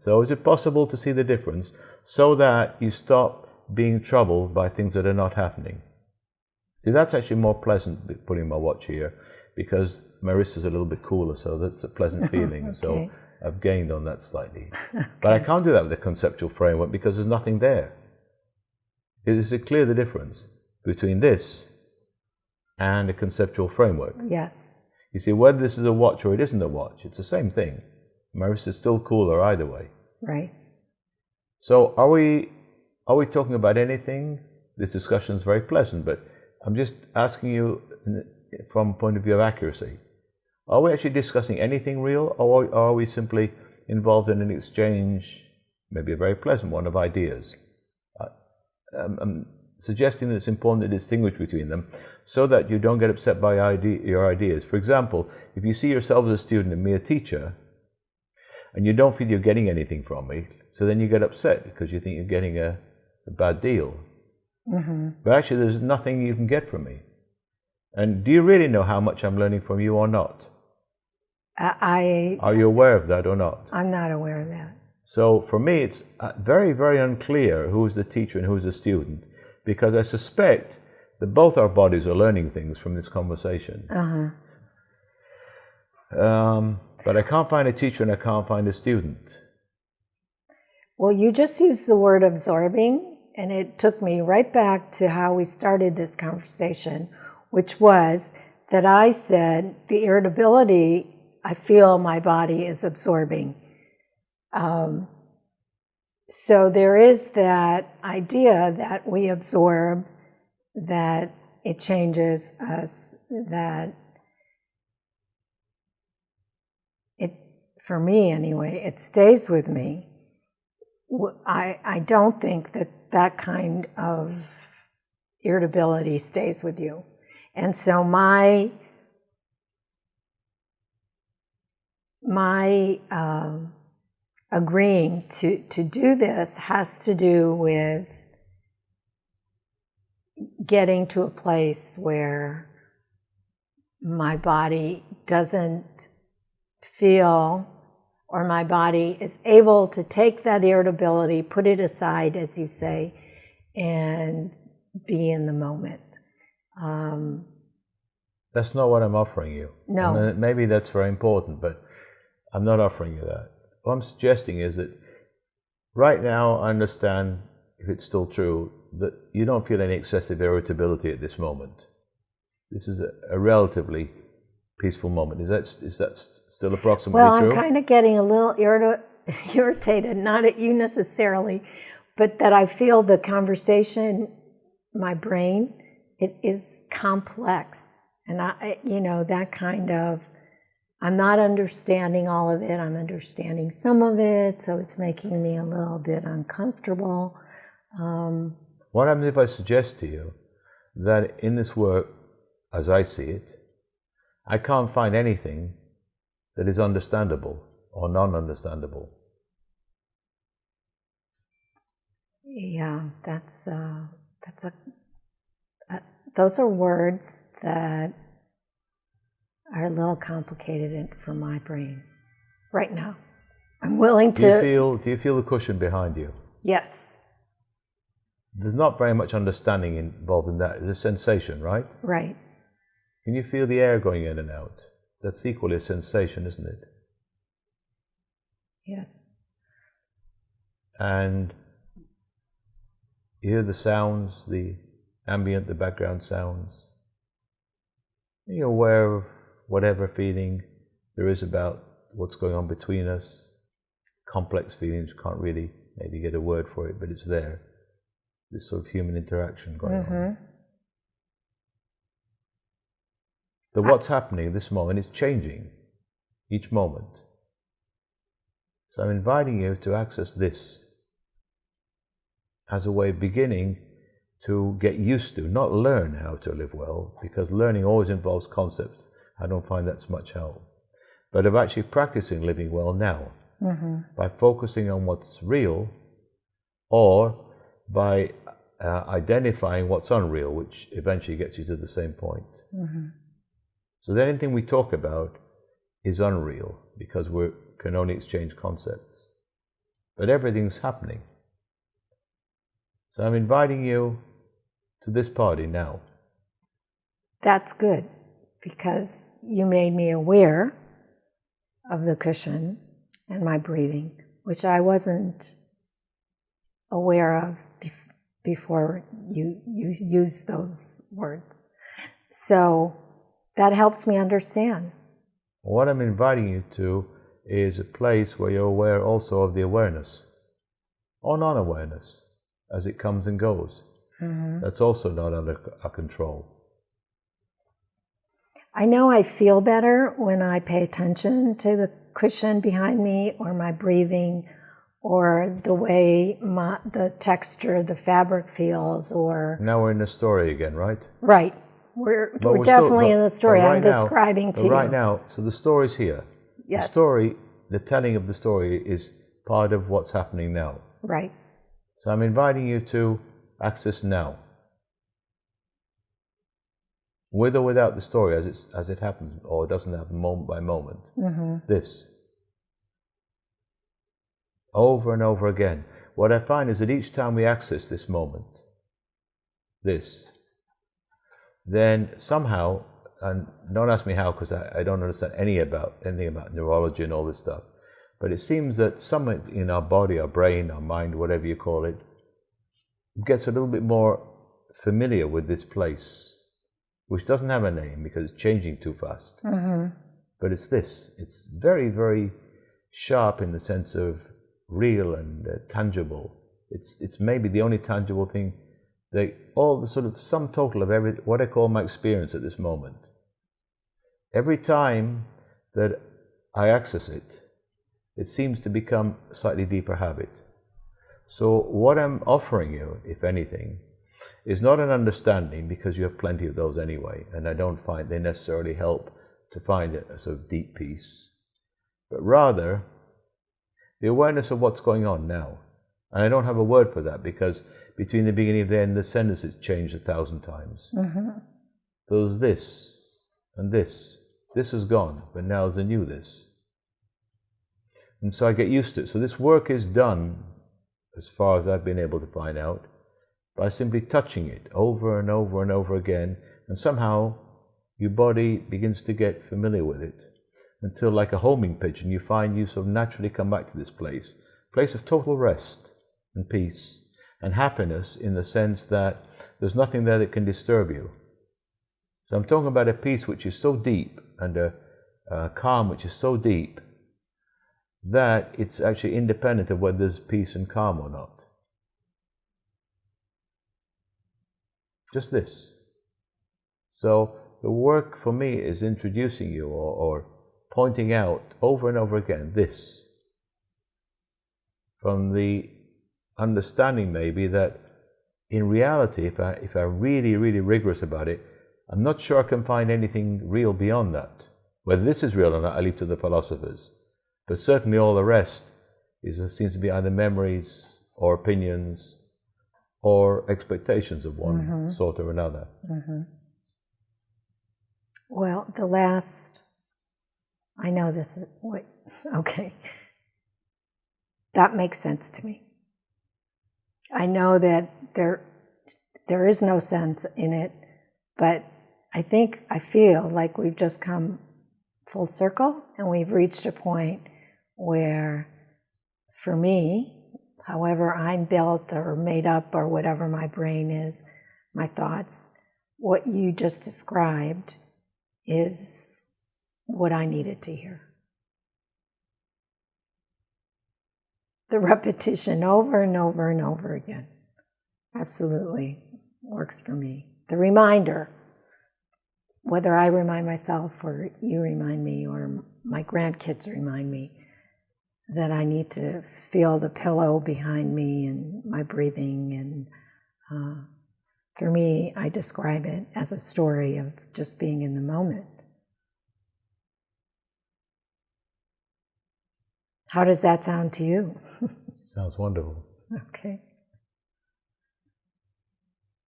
So is it possible to see the difference so that you stop being troubled by things that are not happening? See, that's actually more pleasant, putting my watch here, because my wrist is a little bit cooler, so that's a pleasant feeling. Okay. So I've gained on that slightly. Okay. But I can't do that with a conceptual framework because there's nothing there. Is it clear the difference between this and a conceptual framework? Yes. You see, whether this is a watch or it isn't a watch, it's the same thing. My wrist is still cooler either way. Right. So are we talking about anything? This discussion is very pleasant, but I'm just asking you from a point of view of accuracy. Are we actually discussing anything real, or are we simply involved in an exchange, maybe a very pleasant one, of ideas? I'm suggesting that it's important to distinguish between them so that you don't get upset by your ideas. For example, if you see yourself as a student and me a teacher, and you don't feel you're getting anything from me, so then you get upset because you think you're getting a bad deal. Mm-hmm. But actually there's nothing you can get from me. And do you really know how much I'm learning from you or not? Are you aware of that or not? I'm not aware of that. So for me it's very, very unclear who's the teacher and who's the student, because I suspect that both our bodies are learning things from this conversation. But I can't find a teacher and I can't find a student. Well, you just used the word absorbing, and it took me right back to how we started this conversation, which was that I said the irritability, I feel my body is absorbing. So there is that idea that we absorb, that it changes us, that it, for me anyway, it stays with me. I don't think that kind of irritability stays with you. And so my agreeing to do this has to do with getting to a place where my body doesn't feel, or my body is able to take that irritability, put it aside, as you say, and be in the moment. That's not what I'm offering you. No. And maybe that's very important, but I'm not offering you that. What I'm suggesting is that right now I understand, if it's still true, that you don't feel any excessive irritability at this moment. This is a relatively peaceful moment. Is that still approximately true? Well, I'm kind of getting a little irritated, not at you necessarily, but that I feel the conversation, my brain, it is complex. And that kind of, I'm not understanding all of it, I'm understanding some of it, so it's making me a little bit uncomfortable. What happens if I suggest to you that in this work, as I see it, I can't find anything that is understandable or non-understandable? Yeah, those are words that are a little complicated for my brain right now. I'm willing to... Do you feel the cushion behind you? Yes. There's not very much understanding involved in that. It's a sensation, right? Right. Can you feel the air going in and out? That's equally a sensation, isn't it? Yes. And you hear the sounds, the ambient, the background sounds. You're aware of whatever feeling there is about what's going on between us. Complex feelings, can't really maybe get a word for it, but it's there. This sort of human interaction going on. But what's happening at this moment is changing each moment. So I'm inviting you to access this as a way of beginning to get used to, not learn how to live well, because learning always involves concepts. I don't find that's much help. But of actually practicing living well now, by focusing on what's real, or by identifying what's unreal, which eventually gets you to the same point. So then anything we talk about is unreal, because we can only exchange concepts. but everything's happening. So I'm inviting you to this party now. That's good, because you made me aware of the cushion and my breathing, which I wasn't aware of before you used those words. So that helps me understand. What I'm inviting you to is a place where you're aware also of the awareness, or non-awareness, as it comes and goes. Mm-hmm. That's also not under our control. I know I feel better when I pay attention to the cushion behind me, or my breathing, or the way the texture, the fabric feels, or... Now we're in the story again, right? Right. We're definitely in the story. I'm describing to you. Right now, so the story's here. Yes. The story, the telling of the story is part of what's happening now. Right. So I'm inviting you to access now. With or without the story as it happens, or it doesn't happen moment by moment. Mm-hmm. This. Over and over again. What I find is that each time we access this moment, this, then somehow, and don't ask me how, because I don't understand anything about neurology and all this stuff, but it seems that something in our body, our brain, our mind, whatever you call it, gets a little bit more familiar with this place, which doesn't have a name because it's changing too fast. Mm-hmm. But it's this. It's very, very sharp in the sense of real and tangible. It's maybe the only tangible thing. All the sort of sum total of what I call my experience at this moment. Every time that I access it, it seems to become a slightly deeper habit. So what I'm offering you, if anything, is not an understanding, because you have plenty of those anyway, and I don't find they necessarily help to find a sort of deep peace, but rather the awareness of what's going on now. And I don't have a word for that, because between the beginning and the end, the sentences changed 1,000 times. Mm-hmm. There's this and this. This is gone, but now there's a new this. And so I get used to it. So this work is done, as far as I've been able to find out, by simply touching it over and over and over again, and somehow your body begins to get familiar with it, until, like a homing pigeon, you find you sort of naturally come back to this place of total rest and peace and happiness, in the sense that there's nothing there that can disturb you. So I'm talking about a peace which is so deep, and a calm which is so deep, that it's actually independent of whether there's peace and calm or not. Just this. So the work for me is introducing you, or pointing out over and over again this, from the understanding maybe that in reality, if I'm really, really rigorous about it, I'm not sure I can find anything real beyond that. Whether this is real or not, I leave to the philosophers. But certainly all the rest seems to be either memories or opinions or expectations of one mm-hmm. sort or another. Mm-hmm. Well, I know this is, okay. That makes sense to me. I know that there is no sense in it, but I feel like we've just come full circle, and we've reached a point where, for me, however I'm built or made up, or whatever my brain is, my thoughts, what you just described is what I needed to hear. The repetition over and over and over again absolutely works for me. The reminder, whether I remind myself or you remind me or my grandkids remind me, that I need to feel the pillow behind me and my breathing. And for me, I describe it as a story of just being in the moment. How does that sound to you? Sounds wonderful. Okay.